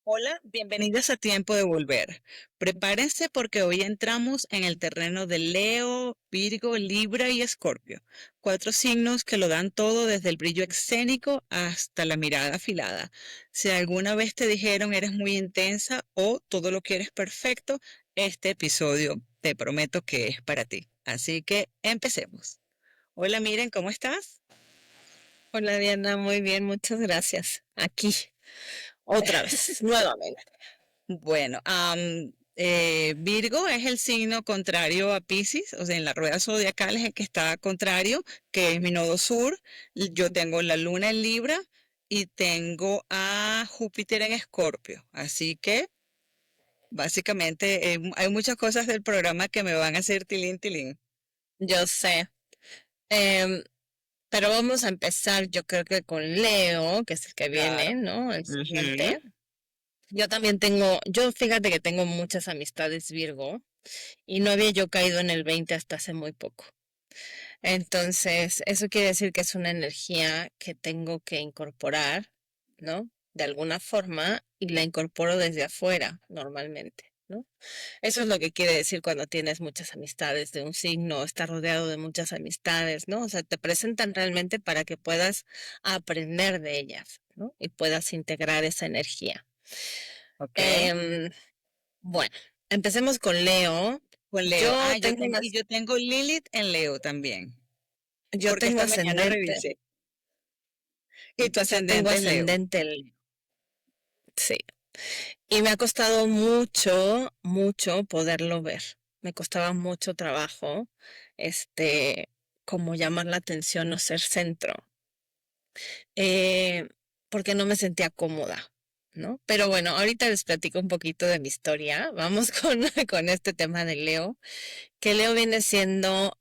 Hola, bienvenidos a Tiempo de Volver. Prepárense porque hoy entramos en el terreno de Leo, Virgo, Libra y Escorpio. Cuatro signos que lo dan todo desde el brillo escénico hasta la mirada afilada. Si alguna vez te dijeron eres muy intensa o todo lo quieres perfecto, este episodio te prometo que es para ti. Así que empecemos. Hola, miren, ¿cómo estás? Hola Diana, muy bien, muchas gracias. Aquí, otra vez, nuevamente. Bueno, Virgo es el signo contrario a Piscis, o sea, en la rueda zodiacal es el que está contrario, que es mi nodo sur. Yo tengo la luna en Libra y tengo a Júpiter en Escorpio. Así que, básicamente, hay muchas cosas del programa que me van a hacer tilín, tilín. Yo sé. Em, pero vamos a empezar, yo creo que con Leo, que es el que Claro. viene, ¿no? El Ujú. siguiente. Yo fíjate que tengo muchas amistades Virgo y no había yo caído en el 20 hasta hace muy poco. Entonces, eso quiere decir que es una energía que tengo que incorporar, ¿no? De alguna forma y la incorporo desde afuera normalmente, ¿no? Eso es lo que quiere decir cuando tienes muchas amistades de un signo, estás rodeado de muchas amistades, ¿no? O sea, te presentan realmente para que puedas aprender de ellas, ¿no? Y puedas integrar esa energía. Ok. Em, bueno, empecemos con Leo. Con Leo. Yo Ah, tengo y yo tengo Lilith en Leo también, yo porque tengo esta mañana ascendente, revisé. Y tu yo tengo ascendente es Leo. ascendente, sí. Y me ha costado mucho, mucho poderlo ver. Me costaba mucho trabajo, este, como llamar la atención o ser centro, eh, porque no me sentía cómoda, ¿no? Pero bueno, ahorita les platico un poquito de mi historia. Vamos con este tema de Leo, que Leo viene siendo,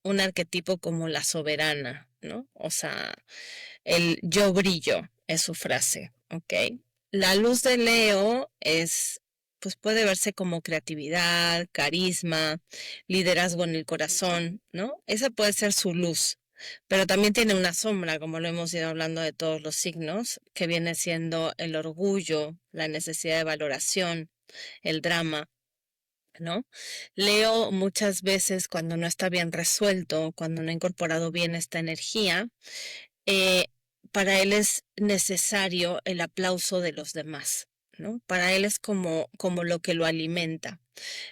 un arquetipo como la soberana, ¿no? O sea, el yo brillo es su frase, ¿ok? La luz de Leo pues puede verse como creatividad, carisma, liderazgo en el corazón, ¿no? Esa puede ser su luz, pero también tiene una sombra, como lo hemos ido hablando de todos los signos, que viene siendo el orgullo, la necesidad de valoración, el drama, ¿no? Leo muchas veces cuando no está bien resuelto, cuando no ha incorporado bien esta energía, eh, para él es necesario el aplauso de los demás, ¿no? Para él es como lo que lo alimenta.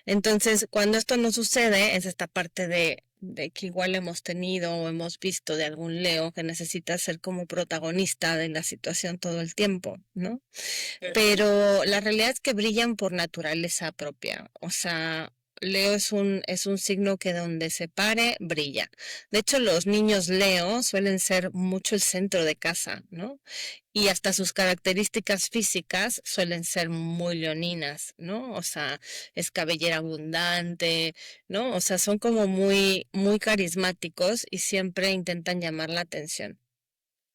Entonces, cuando esto no sucede, es esta parte de que igual hemos tenido o hemos visto de algún Leo que necesita ser como protagonista de la situación todo el tiempo, ¿no? Pero la realidad es que brillan por naturaleza propia. O sea, Leo es un signo que donde se pare, brilla. De hecho, los niños Leo suelen ser mucho el centro de casa, ¿no? Y hasta sus características físicas suelen ser muy leoninas, ¿no? O sea, es cabellera abundante, ¿no? O sea, son como muy, muy carismáticos y siempre intentan llamar la atención.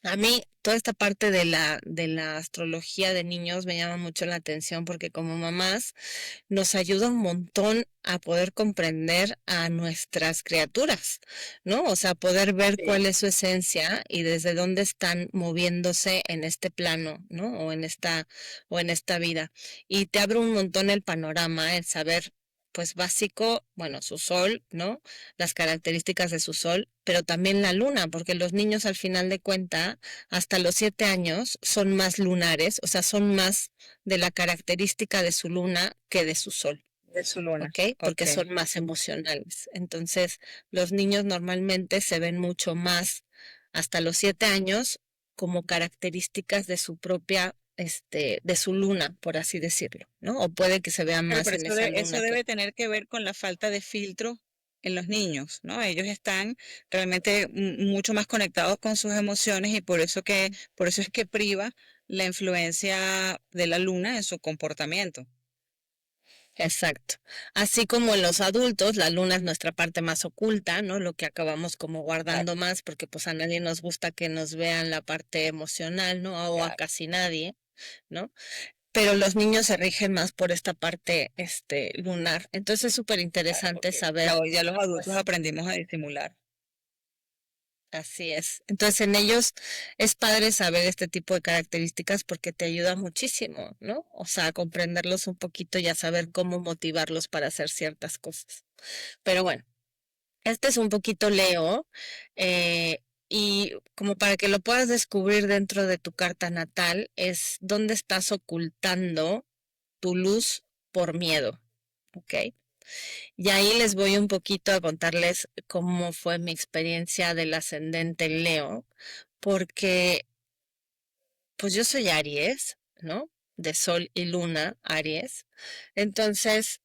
A mí toda esta parte de la astrología de niños me llama mucho la atención porque como mamás nos ayuda un montón a poder comprender a nuestras criaturas, ¿no? O sea, poder ver Sí. cuál es su esencia y desde dónde están moviéndose en este plano, ¿no? O en esta vida. Y te abre un montón el panorama, el saber pues básico, bueno, su sol, ¿no? Las características de su sol, pero también la luna, porque los niños al final de cuenta, hasta los 7 años, son más lunares, o sea, son más de la característica de su luna que de su sol, De su luna. ¿ok? Porque Ok. son más emocionales. Entonces, los niños normalmente se ven mucho más hasta los 7 años como características de su propia, de su luna, por así decirlo, ¿no? O puede que se vean Claro, más pero en esa eso luna que debe tener que ver con la falta de filtro en los niños, ¿no? Ellos están realmente mucho más conectados con sus emociones y por eso es que priva la influencia de la luna en su comportamiento. exacto. Así como en los adultos, la luna es nuestra parte más oculta, ¿no? Lo que acabamos como Claro, guardando más, porque pues a nadie nos gusta que nos vean la parte emocional, ¿no? O a claro, casi nadie, ¿no? Pero los niños se rigen más por esta parte, lunar. Entonces es súper claro, interesante porque ya, saber, ya los adultos pues, aprendimos a disimular. Así es. Entonces en ellos es padre saber este tipo de características porque te ayuda muchísimo, ¿no? O sea, a comprenderlos un poquito y a saber cómo motivarlos para hacer ciertas cosas. Pero bueno, este es un poquito Leo, eh, y como para que lo puedas descubrir dentro de tu carta natal, es dónde estás ocultando tu luz por miedo, ¿ok? Y ahí les voy un poquito a contarles cómo fue mi experiencia del ascendente Leo, porque pues yo soy Aries, ¿no? De Sol y Luna, Aries. Entonces,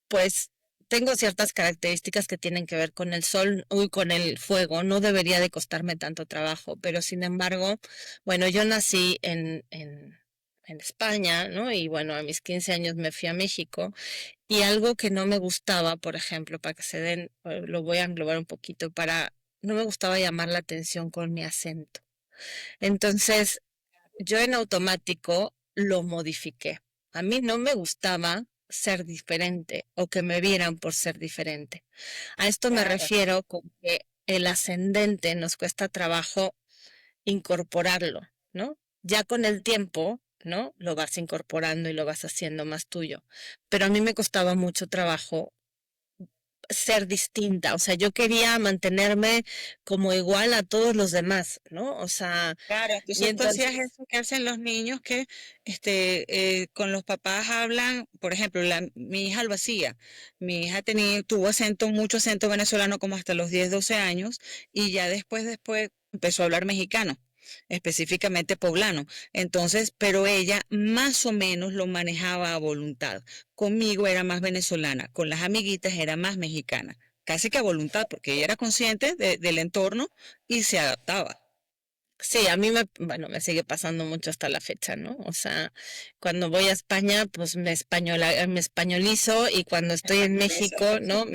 pues tengo ciertas características que tienen que ver con el sol, uy, con el fuego. No debería de costarme tanto trabajo, pero sin embargo, bueno, yo nací en España, ¿no? Y bueno, a mis 15 años me fui a México y algo que no me gustaba, por ejemplo, para que se den, lo voy a englobar un poquito, no me gustaba llamar la atención con mi acento. Entonces, yo en automático lo modifiqué. A mí no me gustaba ser diferente o que me vieran por ser diferente. A esto me Claro. refiero con que el ascendente nos cuesta trabajo incorporarlo, ¿no? Ya con el tiempo, ¿no? Lo vas incorporando y lo vas haciendo más tuyo. Pero a mí me costaba mucho trabajo ser distinta, o sea, yo quería mantenerme como igual a todos los demás, ¿no? O sea, Claro, y entonces tú hacías entonces, eso que hacen los niños que con los papás hablan, por ejemplo, mi hija lo hacía. Mi hija tuvo acento, mucho acento venezolano como hasta los 10, 12 años y ya después empezó a hablar mexicano, específicamente poblano. Entonces, pero ella más o menos lo manejaba a voluntad. Conmigo era más venezolana, con las amiguitas era más mexicana, casi que a voluntad, porque ella era consciente del entorno y se adaptaba. sí, bueno, me sigue pasando mucho hasta la fecha, ¿no? O sea, cuando voy a España, pues me españolizo y cuando estoy en Españolesa. México, ¿no?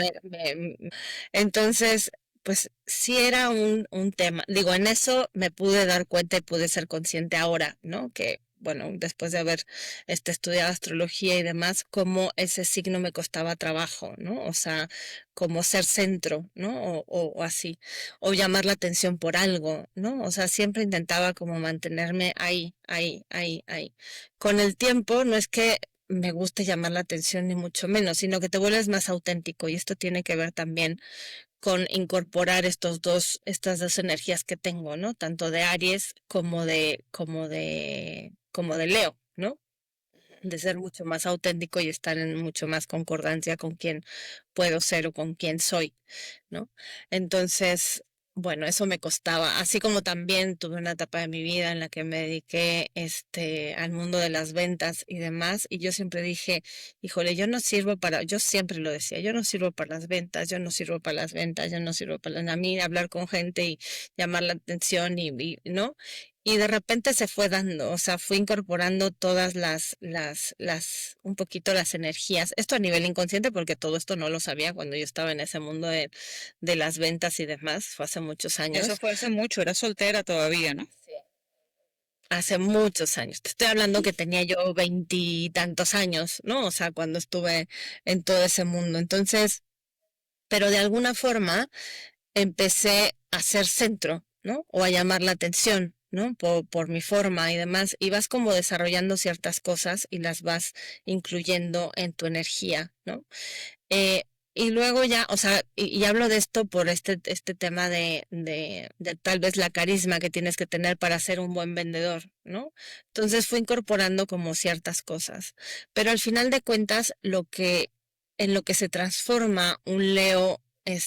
Entonces, pues sí era un tema. Digo, en eso me pude dar cuenta y pude ser consciente ahora, ¿no? Que, bueno, después de haber estudiado astrología y demás, cómo ese signo me costaba trabajo, ¿no? O sea, como ser centro, ¿no? O así o llamar la atención por algo, ¿no? O sea, siempre intentaba como mantenerme ahí, ahí, ahí, ahí. Con el tiempo no es que me guste llamar la atención ni mucho menos, sino que te vuelves más auténtico y esto tiene que ver también con incorporar estas dos energías que tengo, ¿no? Tanto de Aries como de Leo, ¿no? De ser mucho más auténtico y estar en mucho más concordancia con quién puedo ser o con quién soy, ¿no? Entonces, bueno, eso me costaba, así como también tuve una etapa de mi vida en la que me dediqué al mundo de las ventas y demás, y yo siempre dije, híjole, yo siempre lo decía, yo no sirvo para las ventas, yo no sirvo para las ventas, yo no sirvo a mí hablar con gente y llamar la atención ¿no? Y de repente se fue dando, o sea, fui incorporando todas un poquito las energías. Esto a nivel inconsciente, porque todo esto no lo sabía cuando yo estaba en ese mundo de las ventas y demás, fue hace muchos Eso años. fue hace mucho, era soltera todavía, ¿no? Sí. Hace muchos años. Te estoy hablando que tenía yo veintitantos años, ¿no? O sea, cuando estuve en todo ese mundo. Entonces, pero de alguna forma empecé a ser centro, ¿no? O a llamar la atención, ¿no? Por mi forma y demás. Y vas como desarrollando ciertas cosas y las vas incluyendo en tu energía, ¿no? Y luego ya, o sea, y hablo de esto por este tema de tal vez la carisma que tienes que tener para ser un buen vendedor, ¿no? Entonces fui incorporando como ciertas cosas. Pero al final de cuentas, en lo que se transforma un Leo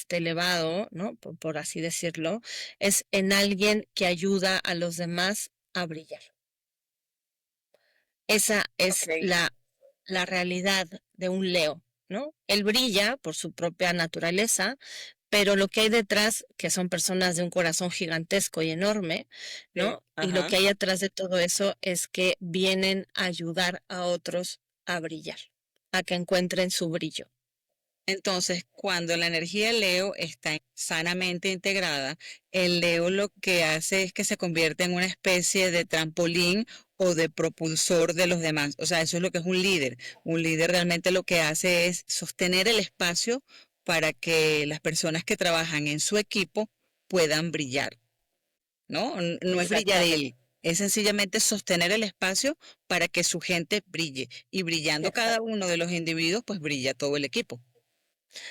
elevado, ¿no? Por así decirlo, es en alguien que ayuda a los demás a brillar. Esa es Ok. la realidad de un Leo, ¿no? Él brilla por su propia naturaleza, pero lo que hay detrás, que son personas de un corazón gigantesco y enorme, Sí. ¿no? Y lo Ajá. que hay atrás de todo eso es que vienen a ayudar a otros a brillar, a que encuentren su brillo. Entonces, cuando la energía Leo está sanamente integrada, el Leo lo que hace es que se convierte en una especie de trampolín o de propulsor de los demás. O sea, eso es lo que es un líder. Un líder realmente lo que hace es sostener el espacio para que las personas que trabajan en su equipo puedan brillar, ¿no? No es brillar él, Exactamente, es sencillamente sostener el espacio para que su gente brille. Y brillando cada exacto. uno de los individuos, pues brilla todo el equipo.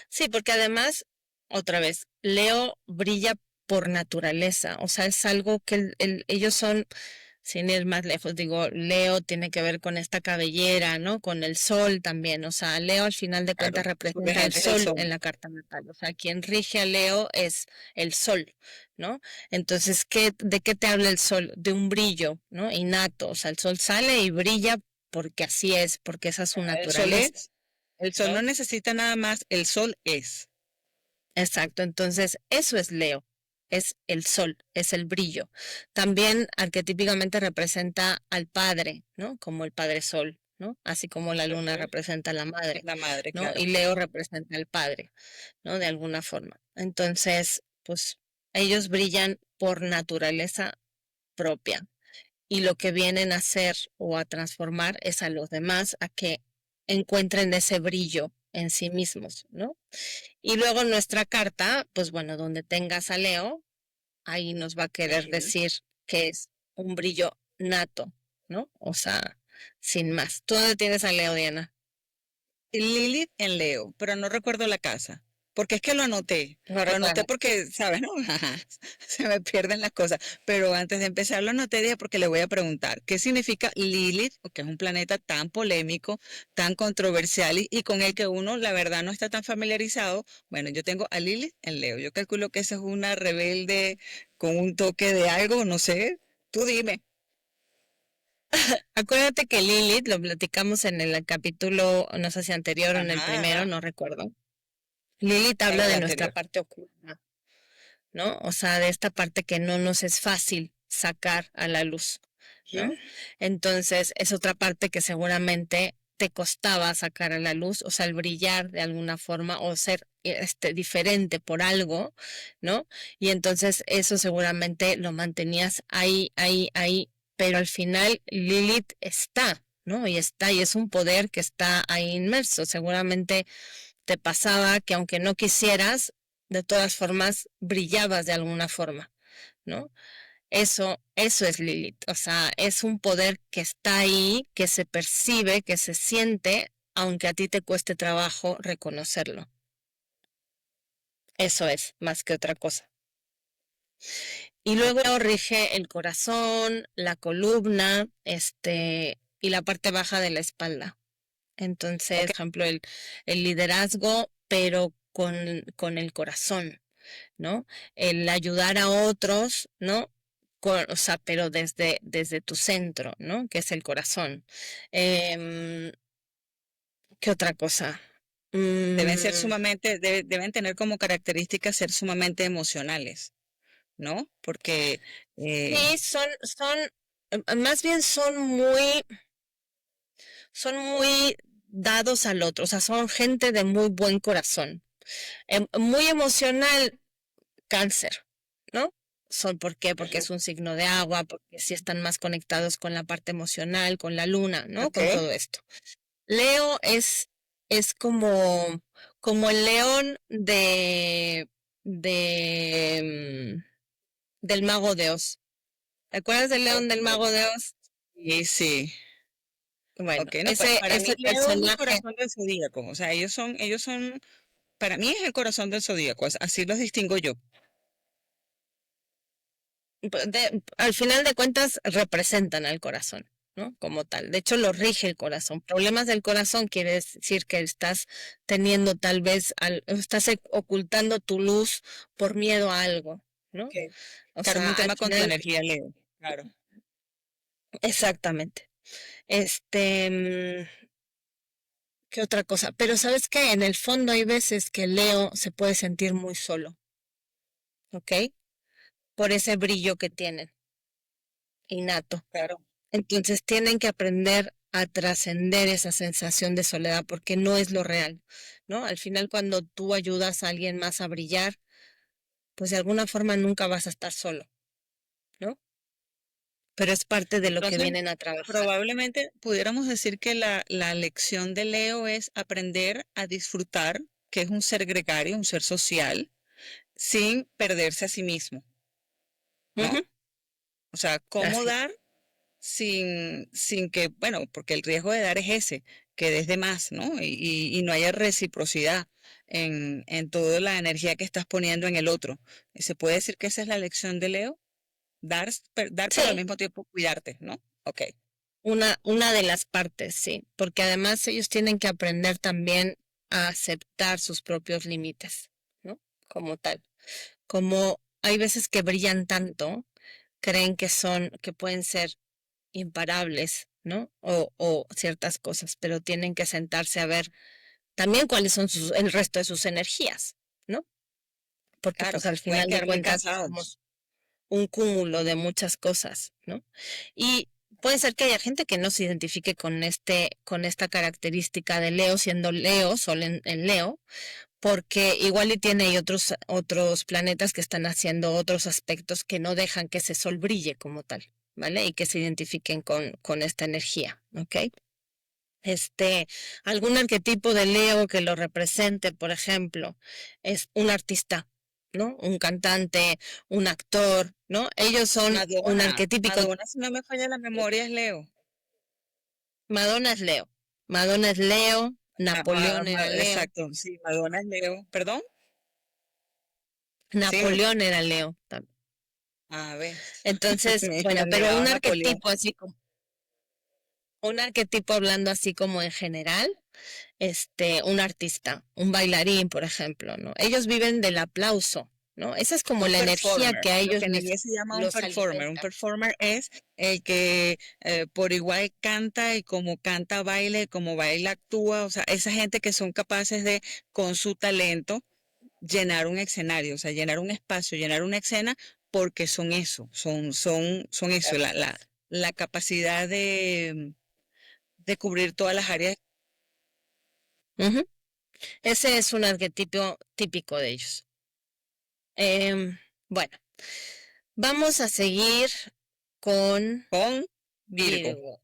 Sí, porque además, otra vez, Leo brilla por naturaleza, o sea, es algo que ellos son, sin ir más lejos, digo, Leo tiene que ver con esta cabellera, ¿no? Con el sol también, o sea, Leo al final de cuentas Claro, su representa el regente es el sol sol. en la carta natal, o sea, quien rige a Leo es el sol, ¿no? Entonces, ¿de qué te habla el sol? De un brillo, ¿no? Innato, o sea, el sol sale y brilla porque así es, porque esa es su El sol naturaleza, es, el sol no ¿no? necesita nada más, el sol es. Exacto, entonces eso es Leo, es el sol, es el brillo. También arquetípicamente representa al padre, ¿no? Como el padre sol, ¿no? Así como la luna Ok. representa a la Es madre, la madre, ¿no? claro. Y Leo representa al padre, ¿no? De alguna forma. Entonces, pues ellos brillan por naturaleza propia y lo que vienen a hacer o a transformar es a los demás a que encuentren ese brillo en sí mismos, ¿no? Y luego nuestra carta, pues bueno, donde tengas a Leo, ahí nos va a querer Ujú. decir que es un brillo nato, ¿no? O sea, sin más. ¿Tú dónde tienes a Leo, Diana? Lilith en Leo, pero no recuerdo la casa, porque es que lo anoté. No Lo anoté recuerdo. porque, ¿sabes? ¿No? Ajá, se me pierden las cosas. Pero antes de empezar lo anoté dije porque le voy a preguntar, ¿qué significa Lilith? Que es un planeta tan polémico, tan controversial y con el que uno, la verdad, no está tan familiarizado. Bueno, yo tengo a Lilith en Leo. Yo calculo que esa es una rebelde con un toque de algo, no sé. Tú dime. Acuérdate que Lilith, lo platicamos en el capítulo, no sé si anterior o en el Ajá, primero, ajá. no recuerdo. Lilith En habla el de nuestra anterior. parte oculta, ¿no? O sea, de esta parte que no nos es fácil sacar a la luz, Ujú. ¿no? Entonces, es otra parte que seguramente te costaba sacar a la luz, o sea, el brillar de alguna forma o ser diferente por algo, ¿no? Y entonces eso seguramente lo mantenías ahí, ahí, ahí, pero al final Lilith está, ¿no? Y está, y es un poder que está ahí inmerso. Seguramente te pasaba que aunque no quisieras, de todas formas brillabas de alguna forma, ¿no? Eso es Lilith, o sea, es un poder que está ahí, que se percibe, que se siente, aunque a ti te cueste trabajo reconocerlo. Eso es, más que otra cosa. Y luego Ok. rige el corazón, la columna, y la parte baja de la espalda. Entonces, Ok. por ejemplo, el liderazgo, pero con el corazón, ¿no? El ayudar a otros, ¿no? O sea, pero desde tu centro, ¿no? Que es el corazón. Em, ¿Qué otra cosa? Deben ser Mm, sumamente, deben tener como características ser sumamente emocionales, ¿no? Porque, sí, más bien son muy dados al otro, o sea, son gente de muy buen corazón. Muy emocional, cáncer, ¿no? ¿Por qué? Porque ujú, es un signo de agua, porque sí están más conectados con la parte emocional, con la luna, ¿no? ok, Con todo esto. Leo es como el león de del mago de Oz. ¿Te acuerdas del león del ok. mago de Oz? Y sí, Bueno, ok, no, ese, para mí ese Leo es el personaje, corazón del zodíaco, o sea, para mí es el corazón del zodíaco, así los distingo yo. al final de cuentas, representan al corazón, ¿no? Como tal. De hecho, lo rige el corazón. Problemas del corazón quiere decir que estás teniendo tal vez, estás ocultando tu luz por miedo a algo, ¿no? Ok. O Claro, es sea, un al tema con tu final, energía, Leo. Claro. exactamente. ¿Qué otra cosa? Pero sabes que en el fondo hay veces que Leo se puede sentir muy solo, ¿ok? Por ese brillo que tienen, innato. Claro. Entonces tienen que aprender a trascender esa sensación de soledad porque no es lo real, ¿no? Al final cuando tú ayudas a alguien más a brillar, pues de alguna forma nunca vas a estar solo, ¿no? Pero es parte de lo que Entonces, vienen a trabajar. probablemente pudiéramos decir que la lección de Leo es aprender a disfrutar, que es un ser gregario, un ser social, sin perderse a sí mismo, ¿no? Ujú, O sea, cómo así. dar sin que, bueno, porque el riesgo de dar es ese, que des de más, ¿no? Y no haya reciprocidad en toda la energía que estás poniendo en el otro. ¿Y se puede decir que esa es la lección de Leo? Dar, pero al Sí, mismo tiempo cuidarte, ¿no? Ok, una de las partes, sí, porque además ellos tienen que aprender también a aceptar sus propios límites, ¿no? Como tal. Como hay veces que brillan tanto, creen que pueden ser imparables, ¿no? O ciertas cosas, pero tienen que sentarse a ver también cuáles son el resto de sus energías, ¿no? Porque claro, pues al pueden final de quedar muy cuentas cansados. somos un cúmulo de muchas cosas, ¿no? Y puede ser que haya gente que no se identifique con esta característica de Leo, siendo Leo, Sol en Leo, porque igual y tiene y otros planetas que están haciendo otros aspectos que no dejan que ese Sol brille como tal, ¿vale? Y que se identifiquen con esta energía, ¿ok? Este, algún arquetipo de Leo que lo represente, por ejemplo, es un artista, ¿no? Un cantante, un actor, ¿no? Ellos son un arquetípico. Madonna, si no me falla la memoria, es Leo. Madonna es Leo. Madonna es Leo, Napoleón era Leo. Exacto, sí, Madonna es Leo. ¿Perdón? Sí, Napoleón era Leo también. a ver, Entonces, me bueno, han pero negado Napoleón. un arquetipo hablando así como en general, un artista, un bailarín, por ejemplo, ¿no? Ellos viven del aplauso, ¿no? Esa es como Un la energía performer, que a lo ellos que en inglés se llama un los performer. Un alimenta. performer es el que por igual canta y como canta baila y como baila actúa. O sea, esa gente que son capaces de, con su talento, llenar un escenario, o sea, llenar un espacio, llenar una escena, porque son eso, son eso, la capacidad de cubrir todas las áreas. Ujú. Ese es un arquetipo típico de ellos. Bueno, vamos a seguir con Con Virgo. Virgo.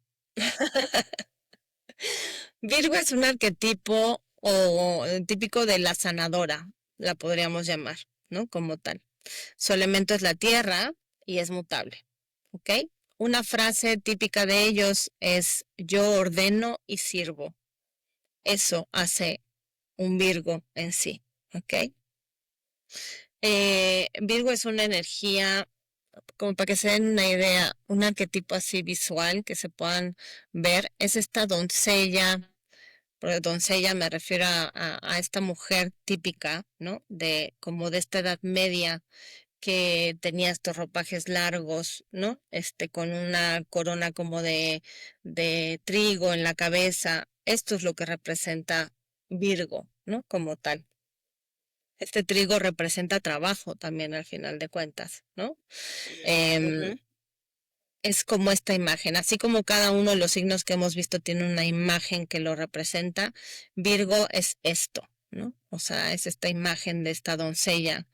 Virgo es un arquetipo o típico de la sanadora, la podríamos llamar, ¿no? Como tal. Su elemento es la tierra y es mutable, ¿ok? Una frase típica de ellos es yo ordeno y sirvo. Eso hace un Virgo en sí, ¿ok? Virgo es una energía, como para que se den una idea, un arquetipo así visual que se puedan ver, es esta doncella. Por doncella me refiero a esta mujer típica, ¿no? Como de esta edad media que tenía estos ropajes largos, ¿no? Con una corona como de trigo en la cabeza. Esto es lo que representa Virgo, ¿no? Como tal. Este trigo representa trabajo también al final de cuentas, ¿no? Em, Ujú. es como esta imagen, así como cada uno de los signos que hemos visto tiene una imagen que lo representa, Virgo es esto, ¿no? O sea, es esta imagen de esta doncella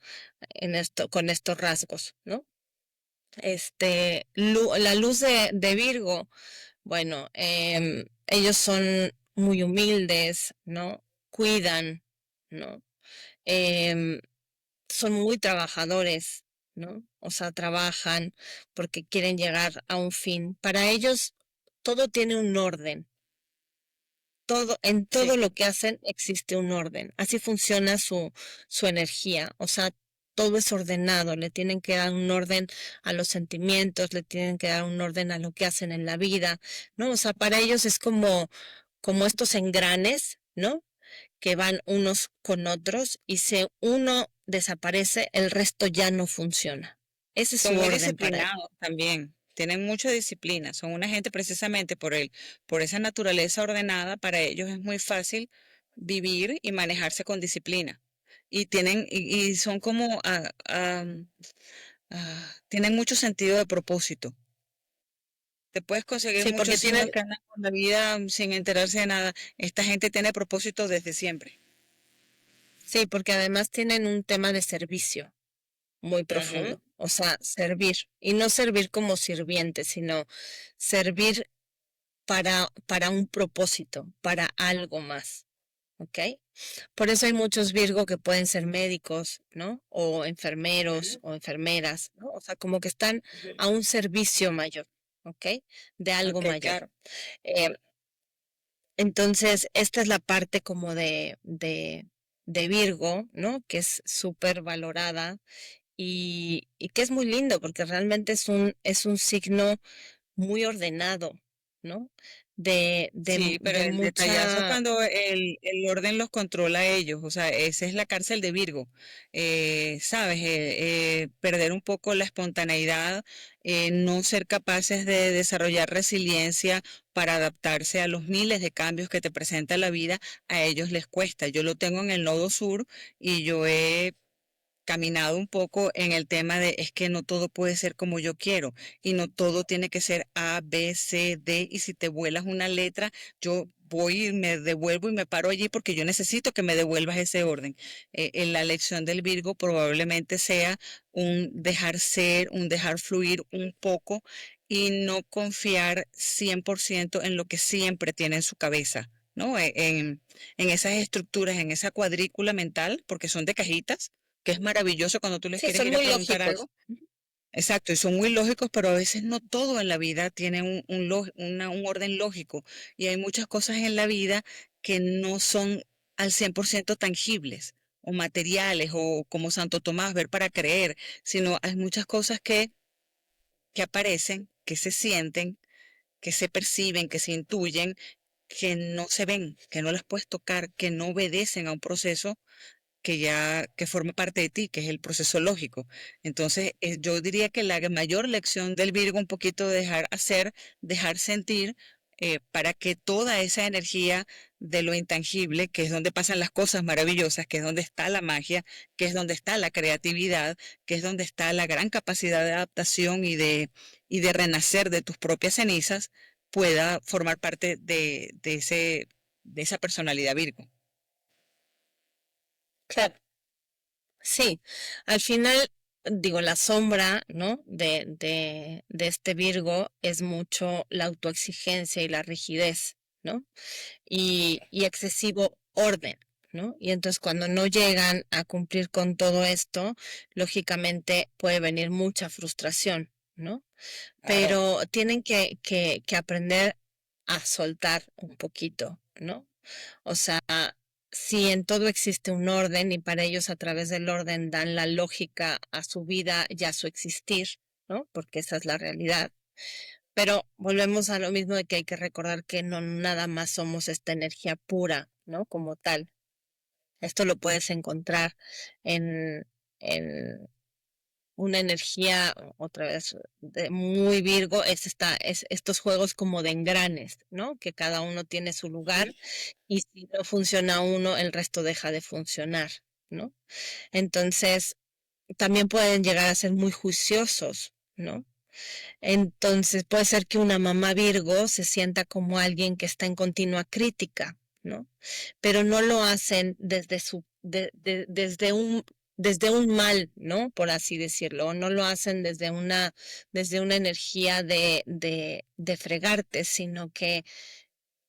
con estos rasgos, ¿no? La luz de Virgo, bueno, ellos son muy humildes, ¿no? Cuidan, ¿no? Em, son muy trabajadores, ¿no? O sea, trabajan porque quieren llegar a un fin. Para ellos todo tiene un orden. En todo Sí, lo que hacen existe un orden. Así funciona su energía. O sea, todo es ordenado. Le tienen que dar un orden a los sentimientos, le tienen que dar un orden a lo que hacen en la vida, ¿no? O sea, para ellos es como estos engranes, ¿no? Que van unos con otros y si uno desaparece, el resto ya no funciona. Ese es son su muy orden para ellos. disciplinados también, tienen mucha disciplina, son una gente precisamente por esa naturaleza ordenada, para ellos es muy fácil vivir y manejarse con disciplina. Y son como, tienen mucho sentido de propósito. Te puedes conseguir Sí, muchos porque signos tienen, que andan con la vida sin enterarse de nada. Esta gente tiene propósito desde siempre. sí, porque además tienen un tema de servicio muy Ujú. profundo. O sea, servir. Y no servir como sirviente, sino servir para un propósito, para algo más. ¿ok? Por eso hay muchos Virgo que pueden ser médicos, ¿no? O enfermeros Ujú, o enfermeras, ¿no? O sea, como que están a un servicio mayor, ¿ok? De algo ok, mayor. claro. Eh, entonces, esta es la parte como de Virgo, ¿no? Que es súper valorada y que es muy lindo porque realmente es un signo muy ordenado, ¿no? Sí, pero De el detallazo es mucha. cuando el orden los controla a ellos, o sea, esa es la cárcel de Virgo, ¿sabes? Perder un poco la espontaneidad, no ser capaces de desarrollar resiliencia para adaptarse a los miles de cambios que te presenta la vida, a ellos les cuesta. Yo lo tengo en el nodo sur y yo he caminado un poco en el tema de es que no todo puede ser como yo quiero y no todo tiene que ser A, B, C, D y si te vuelas una letra, yo voy y me devuelvo y me paro allí porque yo necesito que me devuelvas ese orden. En la lección del Virgo probablemente sea un dejar ser, un dejar fluir un poco y no confiar 100% en lo que siempre tiene en su cabeza. ¿No? En esas estructuras, en esa cuadrícula mental, porque son de cajitas, que es maravilloso cuando tú les Sí, quieres son ir a muy preguntar lógicos. algo. Exacto, y son muy lógicos, pero a veces no todo en la vida tiene un orden lógico. Y hay muchas cosas en la vida que no son al 100% tangibles o materiales o como Santo Tomás, ver para creer, sino hay muchas cosas que aparecen, que se sienten, que se perciben, que se intuyen, que no se ven, que no las puedes tocar, que no obedecen a un proceso que forma parte de ti, que es el proceso lógico. Entonces, yo diría que la mayor lección del Virgo un poquito de dejar hacer, dejar sentir, para que toda esa energía de lo intangible, que es donde pasan las cosas maravillosas, que es donde está la magia, que es donde está la creatividad, que es donde está la gran capacidad de adaptación y de renacer de tus propias cenizas, pueda formar parte de esa personalidad Virgo. Claro. Sí, al final, digo, la sombra, ¿no? De este Virgo es mucho la autoexigencia y la rigidez, ¿no? Y excesivo orden, ¿no? Y entonces cuando no llegan a cumplir con todo esto, lógicamente puede venir mucha frustración, ¿no? Claro. Pero tienen que aprender a soltar un poquito, ¿no? O sea, si en todo existe un orden y para ellos a través del orden dan la lógica a su vida y a su existir, ¿no? Porque esa es la realidad. Pero volvemos a lo mismo de que hay que recordar que no nada más somos esta energía pura, ¿no? Como tal. Esto lo puedes encontrar en, en una energía, otra vez, muy Virgo, es estos juegos como de engranes, ¿no? Que cada uno tiene su lugar y si no funciona uno, el resto deja de funcionar, ¿no? Entonces, también pueden llegar a ser muy juiciosos, ¿no? Entonces, puede ser que una mamá Virgo se sienta como alguien que está en continua crítica, ¿no? Pero no lo hacen desde un mal, ¿no? Por así decirlo, no lo hacen desde una energía de fregarte, sino que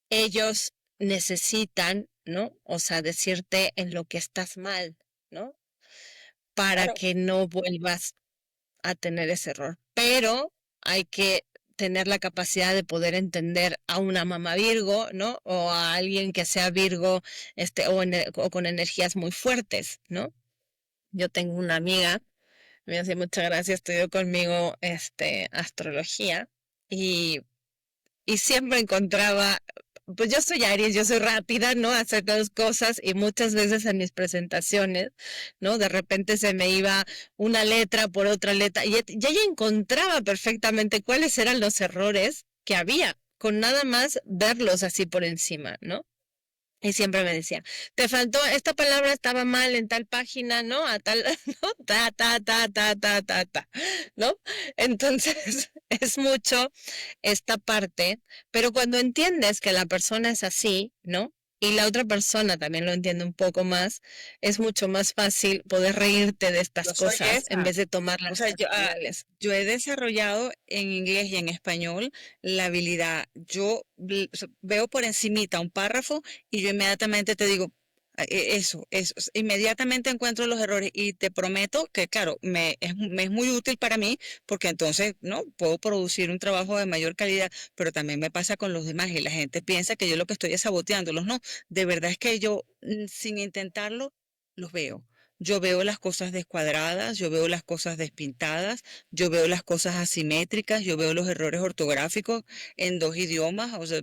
ellos necesitan, ¿no? O sea, decirte en lo que estás mal, ¿no? Para Claro. que no vuelvas a tener ese error. Pero hay que tener la capacidad de poder entender a una mamá Virgo, ¿no? O a alguien que sea Virgo, o con energías muy fuertes, ¿no? Yo tengo una amiga, me hace mucha gracia, estudió conmigo, astrología y y siempre encontraba, pues yo soy Aries, yo soy rápida, ¿no? A hacer las cosas y muchas veces en mis presentaciones, ¿no? De repente se me iba una letra por otra letra y ella encontraba perfectamente cuáles eran los errores que había, con nada más verlos así por encima, ¿no? Y siempre me decía, te faltó, esta palabra estaba mal en tal página, ¿no? A tal, ¿no? Ta, ¿no? Entonces, es mucho esta parte, pero cuando entiendes que la persona es así, ¿no? Y la otra persona también lo entiende un poco más, es mucho más fácil poder reírte de estas Yo soy cosas en esa. vez de O tomarlas sea, personales. yo he desarrollado en inglés y en español la habilidad. Yo veo por encimita un párrafo y yo inmediatamente te digo, Inmediatamente encuentro los errores y te prometo que, claro, me es muy útil para mí porque entonces, ¿no? Puedo producir un trabajo de mayor calidad, pero también me pasa con los demás y la gente piensa que yo lo que estoy es saboteándolos. No, de verdad es que yo, sin intentarlo, los veo. Yo veo las cosas descuadradas, yo veo las cosas despintadas, yo veo las cosas asimétricas, yo veo los errores ortográficos en dos idiomas. O sea,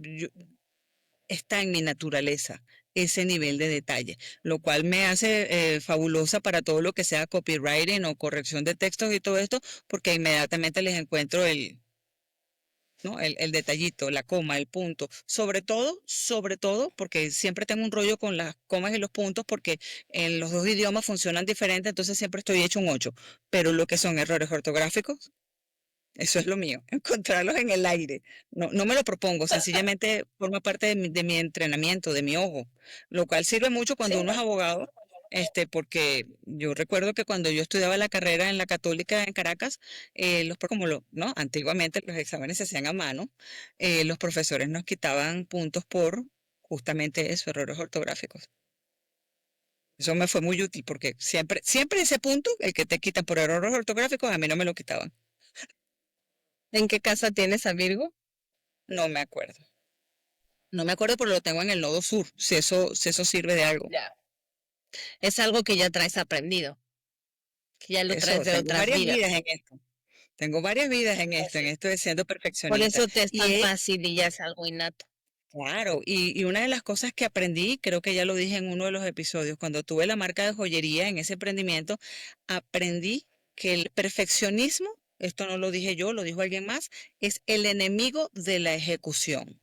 está en mi naturaleza ese nivel de detalle, lo cual me hace fabulosa para todo lo que sea copywriting o corrección de textos y todo esto, porque inmediatamente les encuentro ¿no? El detallito, la coma, el punto. Sobre todo, porque siempre tengo un rollo con las comas y los puntos, porque en los dos idiomas funcionan diferente, entonces siempre estoy hecho un 8. Pero lo que son errores ortográficos, eso es lo mío, encontrarlos en el aire. No, no me lo propongo, sencillamente forma parte de mi entrenamiento, de mi ojo, lo cual sirve mucho cuando Sí, uno es abogado, porque yo recuerdo que cuando yo estudiaba la carrera en la Católica en Caracas, ¿no? Antiguamente los exámenes se hacían a mano, los profesores nos quitaban puntos por justamente eso, errores ortográficos. Eso me fue muy útil porque siempre ese punto, el que te quitan por errores ortográficos, a mí no me lo quitaban. ¿en qué casa tienes a Virgo? No me acuerdo. No me acuerdo, pero lo tengo en el nodo sur, si eso sirve de algo. Ya. Es algo que ya traes aprendido, que ya lo traes Eso, de tengo otras varias vidas vidas. en esto. Tengo varias vidas en esto de siendo Por perfeccionista. eso te es Y tan fácil y ya es algo innato. claro, y una de las cosas que aprendí, creo que ya lo dije en uno de los episodios, cuando tuve la marca de joyería en ese emprendimiento, aprendí que el perfeccionismo, esto no lo dije yo, lo dijo alguien más, es el enemigo de la ejecución.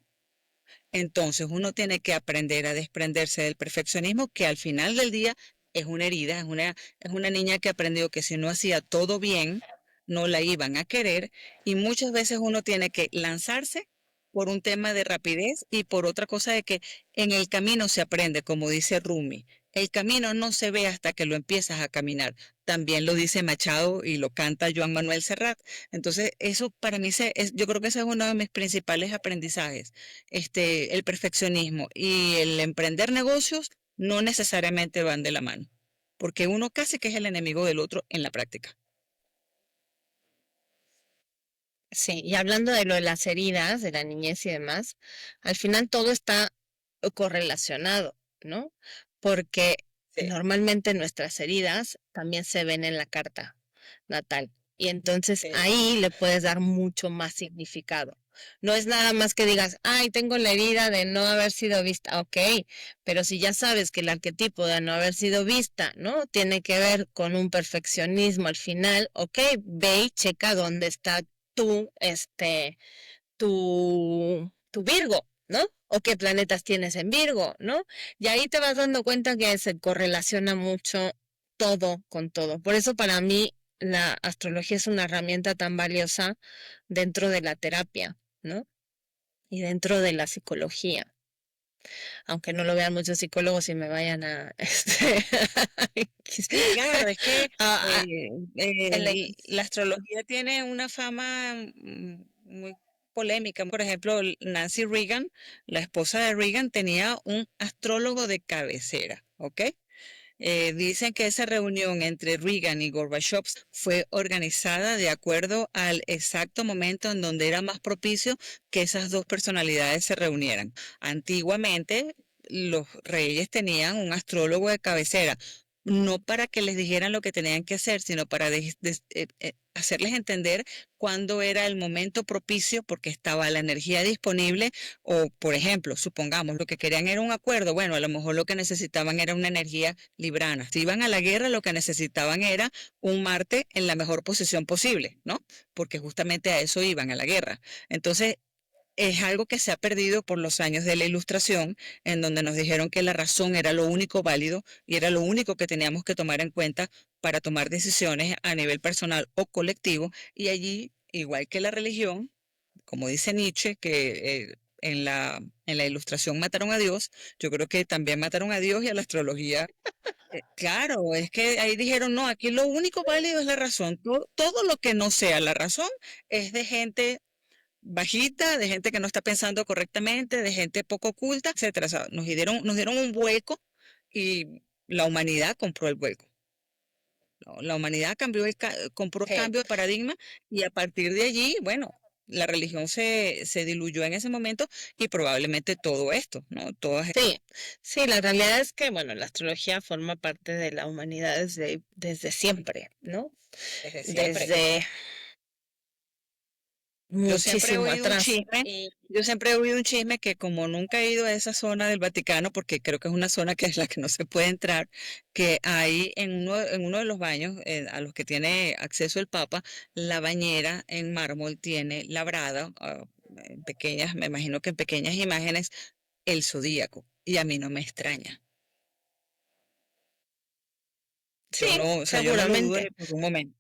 Entonces uno tiene que aprender a desprenderse del perfeccionismo, que al final del día es una herida, es una niña que aprendió que si no hacía todo bien, no la iban a querer y muchas veces uno tiene que lanzarse por un tema de rapidez y por otra cosa de que en el camino se aprende, como dice Rumi. El camino no se ve hasta que lo empiezas a caminar. También lo dice Machado y lo canta Joan Manuel Serrat. Entonces, eso para mí, yo creo que ese es uno de mis principales aprendizajes, el perfeccionismo y el emprender negocios no necesariamente van de la mano, porque uno casi que es el enemigo del otro en la práctica. Sí, y hablando de lo de las heridas, de la niñez y demás, al final todo está correlacionado, ¿no? Porque Sí, normalmente nuestras heridas también se ven en la carta natal y entonces sí, ahí le puedes dar mucho más significado. No es nada más que digas, ay, tengo la herida de no haber sido vista, ok, pero si ya sabes que el arquetipo de no haber sido vista, ¿no? Tiene que ver con un perfeccionismo al final, ok, ve y checa dónde está tu Virgo, ¿no? O qué planetas tienes en Virgo, ¿no? Y ahí te vas dando cuenta que se correlaciona mucho todo con todo. Por eso para mí la astrología es una herramienta tan valiosa dentro de la terapia, ¿no? Y dentro de la psicología. Aunque no lo vean muchos psicólogos y me vayan a, sí, claro, es que a el la X. astrología tiene una fama muy polémica. Por ejemplo, Nancy Reagan, la esposa de Reagan, tenía un astrólogo de cabecera, ¿ok? Dicen que esa reunión entre Reagan y Gorbachev fue organizada de acuerdo al exacto momento en donde era más propicio que esas dos personalidades se reunieran. Antiguamente, los reyes tenían un astrólogo de cabecera, no para que les dijeran lo que tenían que hacer, sino para hacerles entender cuándo era el momento propicio porque estaba la energía disponible o, por ejemplo, supongamos, lo que querían era un acuerdo, bueno, a lo mejor lo que necesitaban era una energía librana. Si iban a la guerra, lo que necesitaban era un Marte en la mejor posición posible, ¿no? Porque justamente a eso iban, a la guerra. Entonces, es algo que se ha perdido por los años de la Ilustración, en donde nos dijeron que la razón era lo único válido y era lo único que teníamos que tomar en cuenta para tomar decisiones a nivel personal o colectivo. Y allí, igual que la religión, como dice Nietzsche, que en la Ilustración mataron a Dios, yo creo que también mataron a Dios y a la astrología. Claro, es que ahí dijeron, no, aquí lo único válido es la razón. Todo lo que no sea la razón es de gente bajita, de gente que no está pensando correctamente, de gente poco culta, etcétera. O sea, nos dieron un hueco y la humanidad compró el vuelo. ¿No? La humanidad compró el Sí. cambio de paradigma y a partir de allí, bueno, la religión se diluyó en ese momento y probablemente todo esto, ¿no? Sí, sí, la realidad es que, bueno, la astrología forma parte de la humanidad desde siempre, ¿no? Desde siempre. Desde Yo siempre he muchísimo oído un atrás. chisme, Y yo siempre he oído un chisme que como nunca he ido a esa zona del Vaticano, porque creo que es una zona que es la que no se puede entrar, que hay en uno de los baños a los que tiene acceso el Papa, la bañera en mármol tiene labrada, en pequeñas, me imagino que en pequeñas imágenes, el zodíaco. Y a mí no me extraña. Yo sí, no, o sea, yo no lo dudo seguramente, ni por un momento,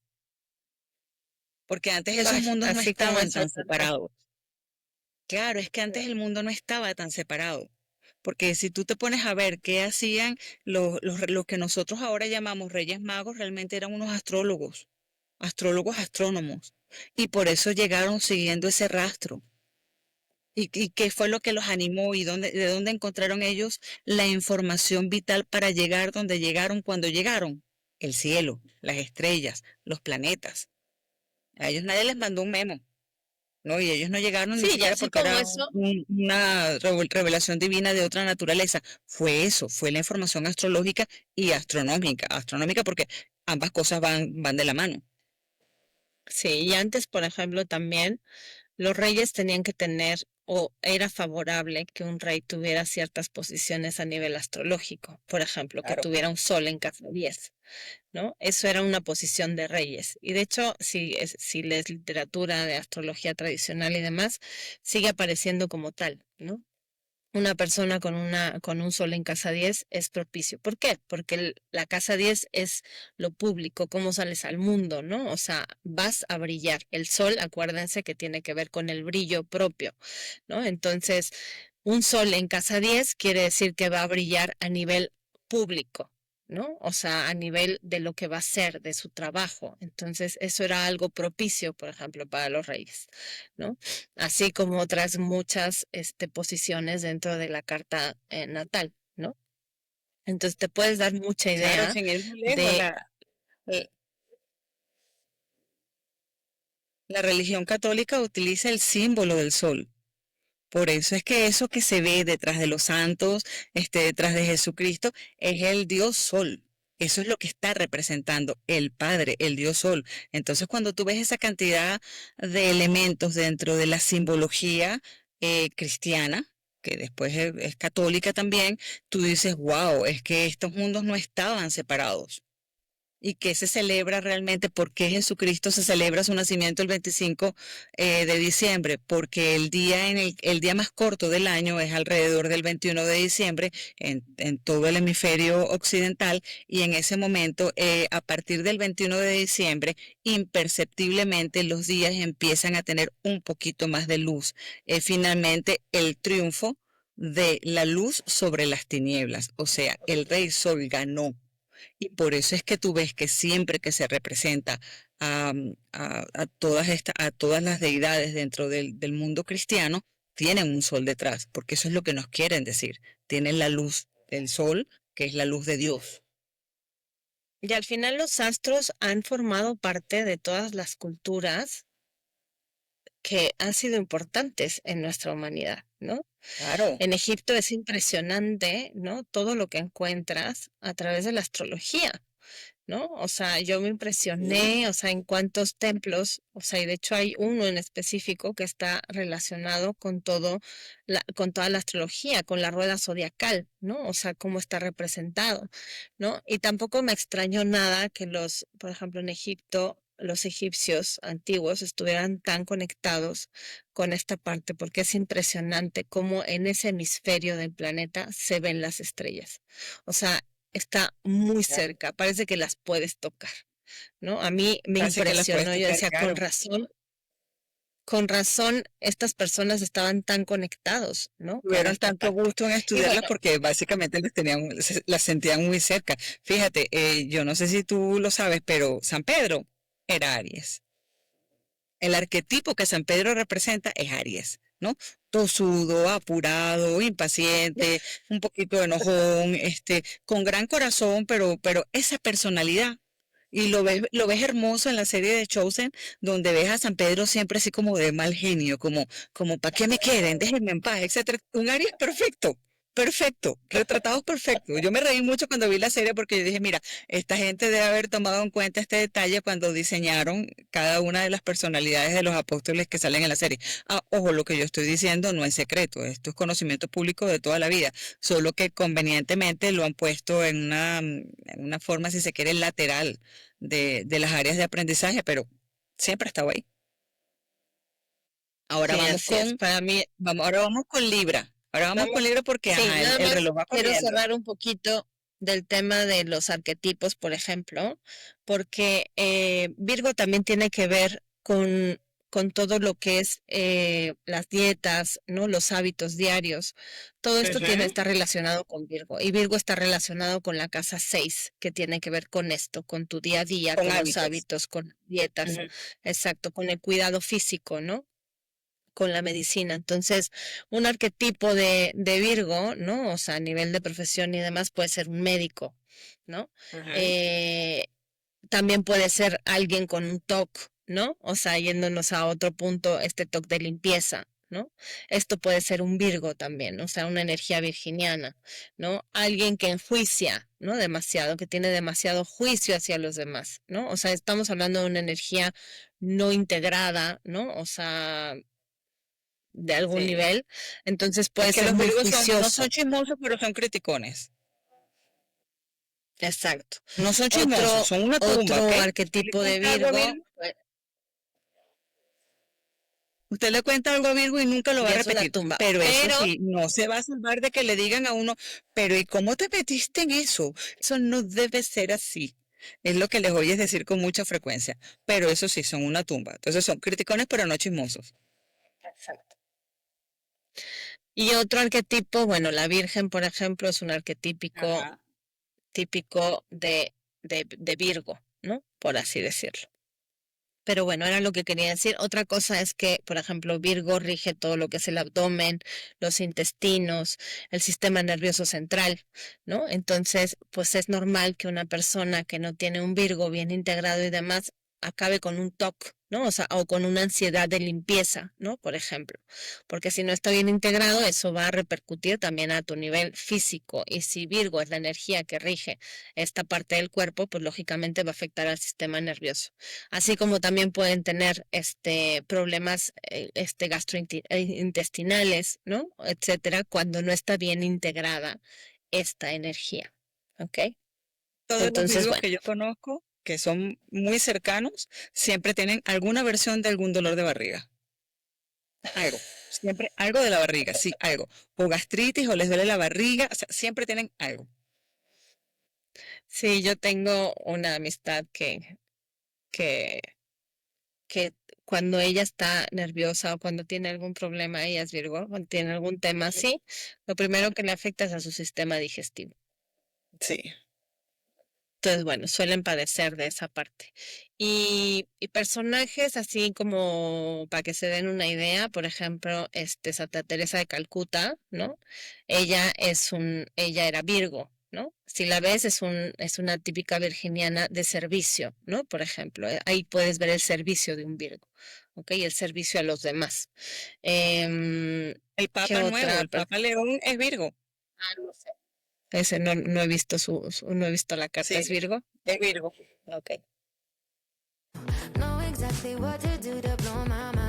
porque antes esos mundos no así como estaban es tan otra. separados. Claro, es que antes el mundo no estaba tan separado. Porque si tú te pones a ver qué hacían los que nosotros ahora llamamos Reyes Magos, realmente eran unos astrólogos astrónomos. Y por eso llegaron siguiendo ese rastro. ¿Y qué fue lo que los animó y de dónde encontraron ellos la información vital para llegar donde llegaron cuando llegaron? El cielo, las estrellas, los planetas. A ellos nadie les mandó un memo. No, y ellos no llegaron ni Sí, y siquiera así porque como era eso, una revelación divina de otra naturaleza. Fue eso, fue la información astrológica y astronómica. Astronómica porque ambas cosas van de la mano. sí, y antes, por ejemplo, también los reyes tenían que tener, o era favorable que un rey tuviera ciertas posiciones a nivel astrológico, por ejemplo, que Claro. tuviera un sol en casa 10. ¿No? Eso era una posición de reyes. Y de hecho, si lees literatura de astrología tradicional y demás, sigue apareciendo como tal, ¿no? Una persona con un sol en casa 10 es propicio. ¿Por qué? Porque la casa 10 es lo público, cómo sales al mundo, ¿no? O sea, vas a brillar. El sol, acuérdense que tiene que ver con el brillo propio, ¿no? Entonces, un sol en casa 10 quiere decir que va a brillar a nivel público, ¿no? O sea, a nivel de lo que va a ser, de su trabajo. Entonces, eso era algo propicio, por ejemplo, para los reyes, ¿no? Así como otras muchas posiciones dentro de la carta natal, ¿no? Entonces, te puedes dar mucha Claro, idea sin ir muy lejos, de, la religión católica utiliza el símbolo del sol. Por eso es que eso que se ve detrás de los santos, detrás de Jesucristo, es el Dios Sol. Eso es lo que está representando el Padre, el Dios Sol. Entonces, cuando tú ves esa cantidad de elementos dentro de la simbología cristiana, que después es católica también, tú dices, wow, es que estos mundos no estaban separados. ¿Y qué se celebra realmente? ¿Por qué Jesucristo se celebra su nacimiento el 25 de diciembre? Porque el día más corto del año es alrededor del 21 de diciembre en todo el hemisferio occidental y en ese momento, a partir del 21 de diciembre, imperceptiblemente los días empiezan a tener un poquito más de luz. Es finalmente el triunfo de la luz sobre las tinieblas. O sea, el Rey Sol ganó y por eso es que tú ves que siempre que se representa a todas las deidades dentro del mundo cristiano, tienen un sol detrás, porque eso es lo que nos quieren decir. Tienen la luz del sol, que es la luz de Dios. y al final los astros han formado parte de todas las culturas que han sido importantes en nuestra humanidad, ¿no? Claro. En Egipto es impresionante, ¿no? Todo lo que encuentras a través de la astrología, ¿no? O sea, yo me Sí. impresioné, o sea, en cuántos templos, o sea, y de hecho hay uno en específico que está relacionado con con toda la astrología, con la rueda zodiacal, ¿no? O sea, cómo está representado, ¿no? Y tampoco me extrañó nada que por ejemplo, en Egipto, los egipcios antiguos estuvieran tan conectados con esta parte, porque es impresionante cómo en ese hemisferio del planeta se ven las estrellas. O sea, está muy Claro. cerca, parece que las puedes tocar, ¿no? A mí me Casi que las puedes impresionó, yo tocar, decía, claro. con razón, estas personas estaban tan conectados, ¿no? Con Tuvieron esta tanto parte. gusto en Y estudiarlas bueno, porque básicamente las sentían muy cerca. Fíjate, yo no sé si tú lo sabes, pero San Pedro era Aries. El arquetipo que San Pedro representa es Aries. ¿no? Tosudo, apurado, impaciente, un poquito enojón, con gran corazón, pero esa personalidad. Y lo ves hermoso en la serie de Chosen, donde ves a San Pedro siempre así como de mal genio, como ¿para qué me quieren? Déjenme en paz, etcétera. Un Aries perfecto, perfecto, retratados perfecto. Yo me reí mucho cuando vi la serie porque yo dije, mira, esta gente debe haber tomado en cuenta este detalle cuando diseñaron cada una de las personalidades de los apóstoles que salen en la serie. Ah, ojo, lo que yo estoy diciendo no es secreto, esto es conocimiento público de toda la vida, solo que convenientemente lo han puesto en una forma, si se quiere, lateral de las áreas de aprendizaje, pero siempre ha estado ahí. Ahora Sí, vamos así es. con, Para mí, ahora vamos con Libra. Ahora vamos con vamos, Libra porque sí, ajá, nada el más reloj va quiero corriendo. cerrar un poquito del tema de los arquetipos, por ejemplo, porque Virgo también tiene que ver con todo lo que es las dietas, ¿no? Los hábitos diarios. Todo esto Ujú. está relacionado con Virgo. Y Virgo está relacionado con la casa 6 que tiene que ver con esto, con tu día a día, Con con los hábitos. hábitos, con dietas, Ujú. exacto, con el cuidado físico, ¿no? Con la medicina. Entonces, un arquetipo de Virgo, ¿no? O sea, a nivel de profesión y demás, puede ser un médico, ¿no? Ujú. Eh, también puede ser alguien con un TOC, ¿no? O sea, yéndonos a otro punto, este TOC de limpieza, ¿no? Esto puede ser un Virgo también, o sea, una energía virginiana, ¿no? Alguien que enjuicia, ¿no? Demasiado, que tiene demasiado juicio hacia los demás, ¿no? O sea, estamos hablando de una energía no integrada, ¿no? O sea, de algún Sí. nivel, entonces Es puede que ser los muy Virgos no son juicioso. chismosos, pero son criticones. Exacto. No son chismosos, Otro, son una tumba, ¿ok? otro Usted le arquetipo de cuenta algo a Virgo, Virgo, usted le cuenta algo a Virgo y nunca lo va a ya es una repetir. tumba, Pero eso pero sí, no se va a salvar de que le digan a uno, pero ¿y cómo te metiste en eso? Eso no debe ser así. Es lo que les oyes decir con mucha frecuencia. Pero eso sí, son una tumba. Entonces son criticones, pero no chismosos. exacto. Y otro arquetipo, bueno, la Virgen, por ejemplo, es un arquetípico Ajá. típico de Virgo, ¿no? Por así decirlo. Pero bueno, era lo que quería decir. Otra cosa es que, por ejemplo, Virgo rige todo lo que es el abdomen, los intestinos, el sistema nervioso central, ¿no? Entonces, pues es normal que una persona que no tiene un Virgo bien integrado y demás acabe con un TOC, ¿no? O sea, o con una ansiedad de limpieza, ¿no? Por ejemplo, porque si no está bien integrado, eso va a repercutir también a tu nivel físico. Y si Virgo es la energía que rige esta parte del cuerpo, pues lógicamente va a afectar al sistema nervioso, así como también pueden tener problemas gastrointestinales, ¿no? Etcétera, cuando no está bien integrada esta energía. ¿Ok? Todos los Entonces, Virgos bueno, que yo conozco, que son muy cercanos, siempre tienen alguna versión de algún dolor de barriga. Algo. Siempre algo de la barriga, sí, algo. O gastritis o les duele la barriga, o sea, siempre tienen algo. sí, yo tengo una amistad que, que cuando ella está nerviosa o cuando tiene algún problema, ella es Virgo, cuando tiene algún tema así, lo primero que le afecta es a su sistema digestivo. Sí. Entonces, bueno, suelen padecer de esa parte. Y personajes así como para que se den una idea, por ejemplo, Santa Teresa de Calcuta, ¿no? Ella era Virgo, ¿no? Si la ves, es una típica virginiana de servicio, ¿no? Por ejemplo, ahí puedes ver el servicio de un Virgo, ¿ok? El servicio a los demás. El ¿Qué Papa nuevo, otra? el Papa León es Virgo. No sé. Ese no he visto no he visto la carta, Sí, ¿es Virgo? es Virgo. Ok. Know exactly what to do to blow my mind.